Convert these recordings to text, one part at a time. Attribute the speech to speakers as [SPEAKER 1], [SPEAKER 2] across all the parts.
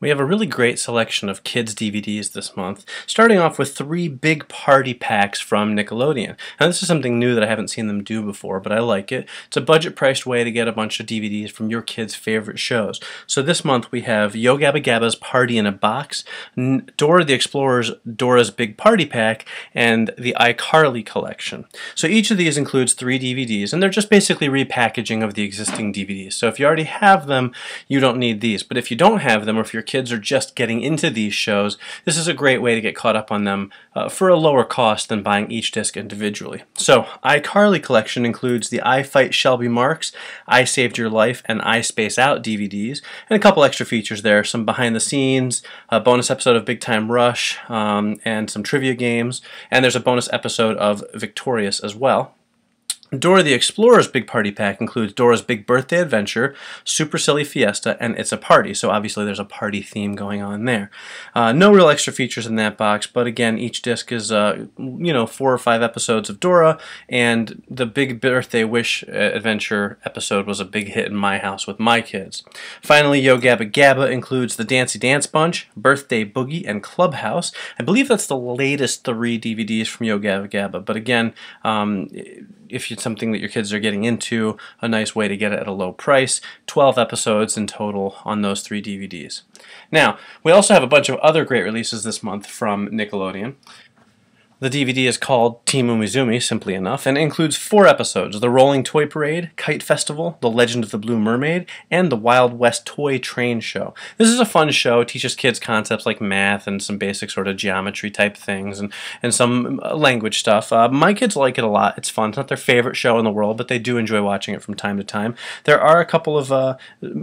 [SPEAKER 1] We have a really great selection of kids' DVDs this month, starting off with 3 big party packs from Nickelodeon. Now this is something new that I haven't seen them do before, but I like it. It's a budget-priced way to get a bunch of DVDs from your kids' favorite shows. So this month we have Yo Gabba Gabba's Party in a Box, Dora the Explorer's Dora's Big Party Pack, and the iCarly collection. So each of these includes 3 DVDs, and they're just basically repackaging of the existing DVDs. So if you already have them, you don't need these. But if you don't have them, or if your kids are just getting into these shows, this is a great way to get caught up on them for a lower cost than buying each disc individually. So, iCarly collection includes the I Fight Shelby Marks, I Saved Your Life, and I Space Out DVDs, and a couple extra features there, some behind the scenes, a bonus episode of Big Time Rush, and some trivia games, and there's a bonus episode of Victorious as well. Dora the Explorer's Big Party Pack includes Dora's Big Birthday Adventure, Super Silly Fiesta, and It's a Party, so obviously there's a party theme going on there. No real extra features in that box, but again, each disc is, 4 or 5 episodes of Dora, and the Big Birthday Wish Adventure episode was a big hit in my house with my kids. Finally, Yo Gabba Gabba includes the Dancy Dance Bunch, Birthday Boogie, and Clubhouse. I believe that's the latest 3 DVDs from Yo Gabba Gabba, but again, if it's something that your kids are getting into, a nice way to get it at a low price. 12 episodes in total on those 3 DVDs. Now, we also have a bunch of other great releases this month from Nickelodeon. The DVD is called Team Umizoomi, simply enough, and includes 4 episodes: The Rolling Toy Parade, Kite Festival, The Legend of the Blue Mermaid, and The Wild West Toy Train Show. This is a fun show. It teaches kids concepts like math and some basic sort of geometry type things and some language stuff. My kids like it a lot. It's fun. It's not their favorite show in the world, but they do enjoy watching it from time to time. There are a couple of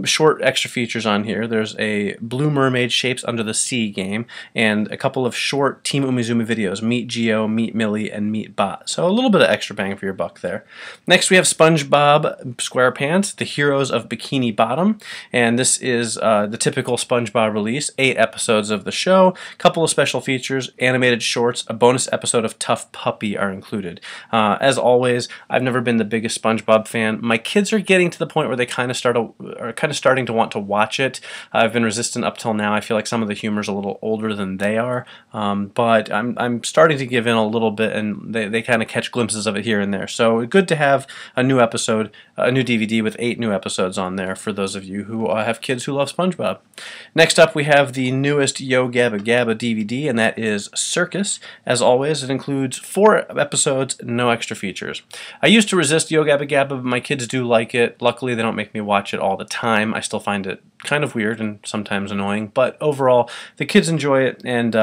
[SPEAKER 1] short extra features on here. There's a Blue Mermaid Shapes Under the Sea game and a couple of short Team Umizoomi videos, Meet Geo, Meet Millie, and Meet Bot. So a little bit of extra bang for your buck there. Next we have SpongeBob SquarePants, The Heroes of Bikini Bottom, and this is the typical SpongeBob release, 8 episodes of the show, a couple of special features, animated shorts, a bonus episode of Tough Puppy are included. As always, I've never been the biggest SpongeBob fan. My kids are getting to the point where they are kind of starting to want to watch it. I've been resistant up till now. I feel like some of the humor's a little older than they are, but I'm starting to give in a little bit, and they kind of catch glimpses of it here and there. So good to have a new episode, a new DVD with 8 new episodes on there for those of you who have kids who love SpongeBob. Next up we have the newest Yo Gabba Gabba DVD, and that is Circus. As always, it includes 4 episodes, no extra features. I used to resist Yo Gabba Gabba, but my kids do like it. Luckily they don't make me watch it all the time. I still find it kind of weird and sometimes annoying, but overall the kids enjoy it, and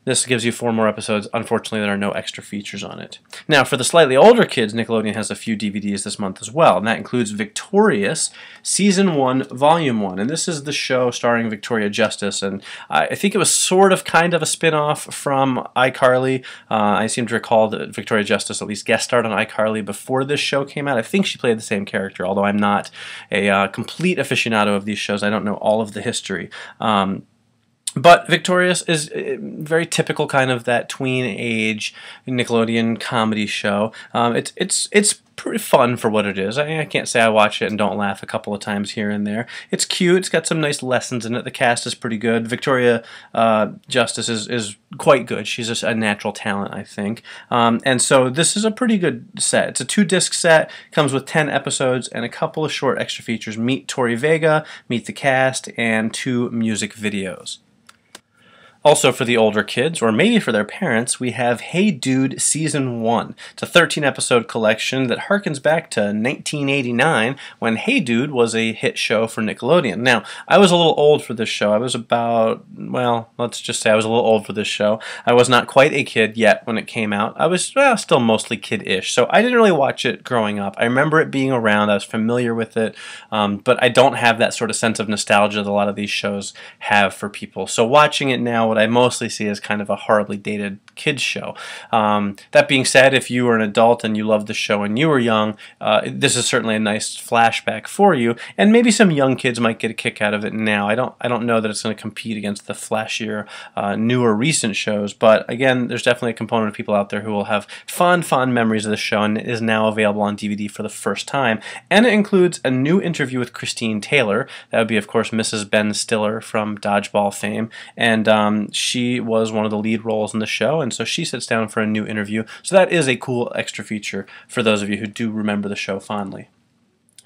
[SPEAKER 1] this gives you 4 more episodes. Unfortunately, there are no extra features on it. Now, for the slightly older kids, Nickelodeon has a few DVDs this month as well, and that includes Victorious, Season 1, Volume 1. And this is the show starring Victoria Justice, and I think it was sort of kind of a spin-off from iCarly. I seem to recall that Victoria Justice at least guest starred on iCarly before this show came out. I think she played the same character, although I'm not a complete aficionado of these shows. I don't know all of the history. But Victorious is very typical, kind of that tween age Nickelodeon comedy show. It's pretty fun for what it is. I can't say I watch it and don't laugh a couple of times here and there. It's cute. It's got some nice lessons in it. The cast is pretty good. Victoria Justice is quite good. She's just a natural talent, I think. And so this is a pretty good set. It's a 2-disc set. Comes with 10 episodes and a couple of short extra features. Meet Tori Vega, meet the cast, and 2 music videos. Also for the older kids, or maybe for their parents, we have Hey Dude Season 1. It's a 13-episode collection that harkens back to 1989 when Hey Dude was a hit show for Nickelodeon. Now, I was a little old for this show. I was about, well, let's just say I was a little old for this show. I was not quite a kid yet when it came out. I was still mostly kid-ish, so I didn't really watch it growing up. I remember it being around. I was familiar with it, but I don't have that sort of sense of nostalgia that a lot of these shows have for people. So watching it now, what I mostly see is kind of a horribly dated kids show. That being said, if you are an adult and you love the show and you were young, this is certainly a nice flashback for you, and maybe some young kids might get a kick out of it now. I don't know that it's going to compete against the flashier, newer, recent shows, but again, there's definitely a component of people out there who will have fond memories of the show, and it is now available on DVD for the first time. And it includes a new interview with Christine Taylor. That would be, of course, Mrs. Ben Stiller from Dodgeball fame, and she was one of the lead roles in the show, and so she sits down for a new interview. So that is a cool extra feature for those of you who do remember the show fondly.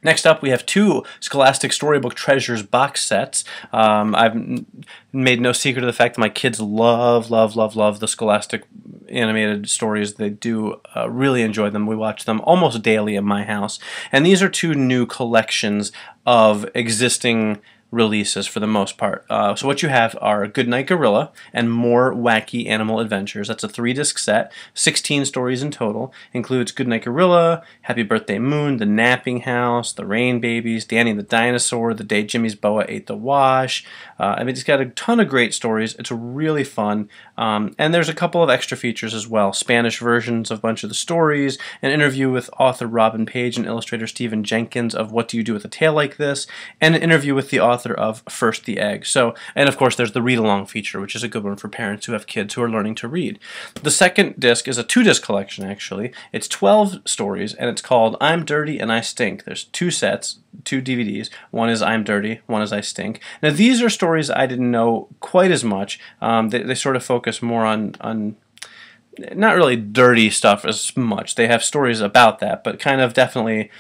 [SPEAKER 1] Next up, we have 2 Scholastic Storybook Treasures box sets. I've made no secret of the fact that my kids love the Scholastic animated stories. They do really enjoy them. We watch them almost daily in my house. And these are 2 new collections of existing releases for the most part. So what you have are Goodnight Gorilla and More Wacky Animal Adventures. That's a 3-disc set, 16 stories in total. Includes Goodnight Gorilla, Happy Birthday Moon, The Napping House, The Rain Babies, Danny the Dinosaur, The Day Jimmy's Boa Ate the Wash. I mean, it's got a ton of great stories. It's really fun. And there's a couple of extra features as well. Spanish versions of a bunch of the stories, an interview with author Robin Page and illustrator Stephen Jenkins of What Do You Do with a Tale Like This, and an interview with the author of First the Egg. So, and of course there's the read-along feature, which is a good one for parents who have kids who are learning to read. The second disc is a 2-disc collection, actually. It's 12 stories, and it's called I'm Dirty and I Stink. There's 2 sets, 2 DVDs. One is I'm Dirty, one is I Stink. Now these are stories I didn't know quite as much. They sort of focus more on not really dirty stuff as much. They have stories about that, but kind of definitely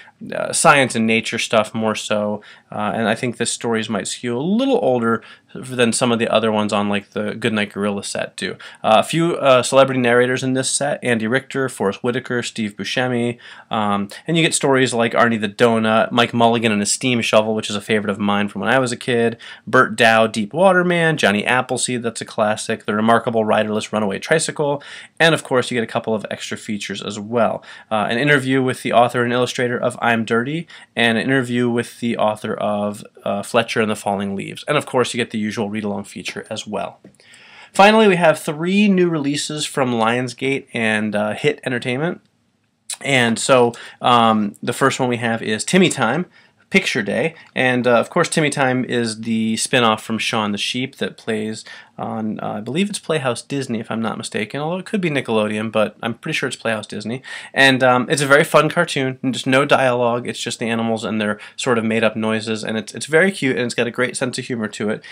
[SPEAKER 1] science and nature stuff more so. And I think the stories might skew a little older than some of the other ones on like the Goodnight Gorilla set do. A few celebrity narrators in this set: Andy Richter, Forrest Whitaker, Steve Buscemi, and you get stories like Arnie the Donut, Mike Mulligan and his steam shovel, which is a favorite of mine from when I was a kid, Burt Dow, Deep Water Man, Johnny Appleseed, that's a classic, The Remarkable Riderless Runaway Tricycle, and of course you get a couple of extra features as well. An interview with the author and illustrator of I'm Dirty, and an interview with the author of Fletcher and the Falling Leaves, and of course you get the usual read-along feature as well. Finally, we have 3 new releases from Lionsgate and Hit Entertainment. And so the first one we have is Timmy Time, Picture Day, and of course Timmy Time is the spin-off from Shaun the Sheep that plays on, I believe it's Playhouse Disney if I'm not mistaken, although it could be Nickelodeon, but I'm pretty sure it's Playhouse Disney. And it's a very fun cartoon, and just no dialogue, it's just the animals and their sort of made-up noises, and it's very cute, and it's got a great sense of humor to it.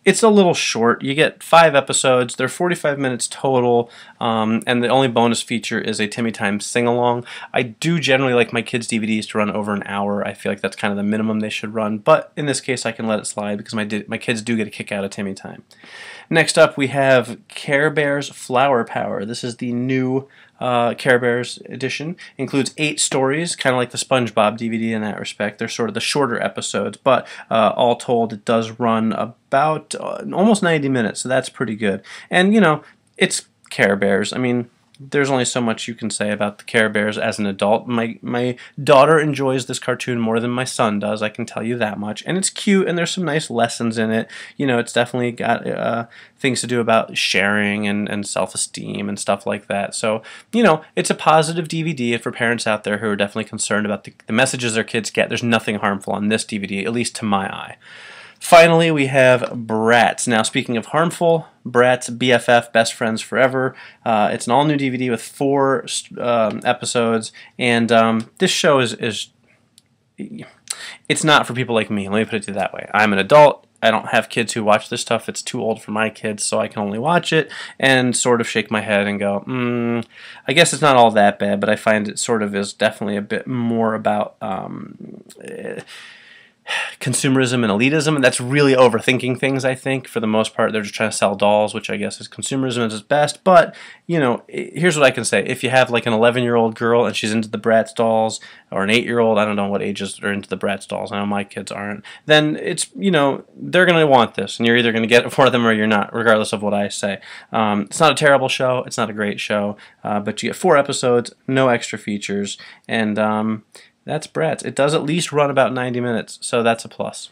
[SPEAKER 1] It's a little short. You get 5 episodes, they're 45 minutes total, and the only bonus feature is a Timmy Time sing-along. I do generally like my kids' DVDs to run over an hour. I feel like that's kind of the minimum they should run, but in this case I can let it slide because my kids do get a kick out of Timmy Time. Next up we have Care Bears Flower Power. This is the new Care Bears edition. Includes 8 stories, kind of like the SpongeBob DVD in that respect. They're sort of the shorter episodes, but all told it does run about almost 90 minutes, so that's pretty good. And you know, it's Care Bears. I mean, there's only so much you can say about the Care Bears as an adult. My daughter enjoys this cartoon more than my son does, I can tell you that much. And it's cute, and there's some nice lessons in it. You know, it's definitely got things to do about sharing and self-esteem and stuff like that. So, you know, it's a positive DVD, and for parents out there who are definitely concerned about the messages their kids get, there's nothing harmful on this DVD, at least to my eye. Finally, we have Bratz. Now, speaking of harmful, Bratz BFF, Best Friends Forever. It's an all-new DVD with 4 episodes, and this show is it's not for people like me. Let me put it that way. I'm an adult. I don't have kids who watch this stuff. It's too old for my kids, so I can only watch it and sort of shake my head and go, I guess it's not all that bad, but I find it sort of is definitely a bit more about consumerism and elitism, and that's really overthinking things, I think. For the most part, they're just trying to sell dolls, which I guess is consumerism at its best. But, you know, here's what I can say. If you have like an 11-year-old girl and she's into the Bratz dolls, or an 8-year-old, I don't know what ages are into the Bratz dolls, I know my kids aren't, then it's, you know, they're going to want this, and you're either going to get it for them or you're not, regardless of what I say. It's not a terrible show, it's not a great show, but you get 4 episodes, no extra features, and that's Bratz. It does at least run about 90 minutes, so that's a plus.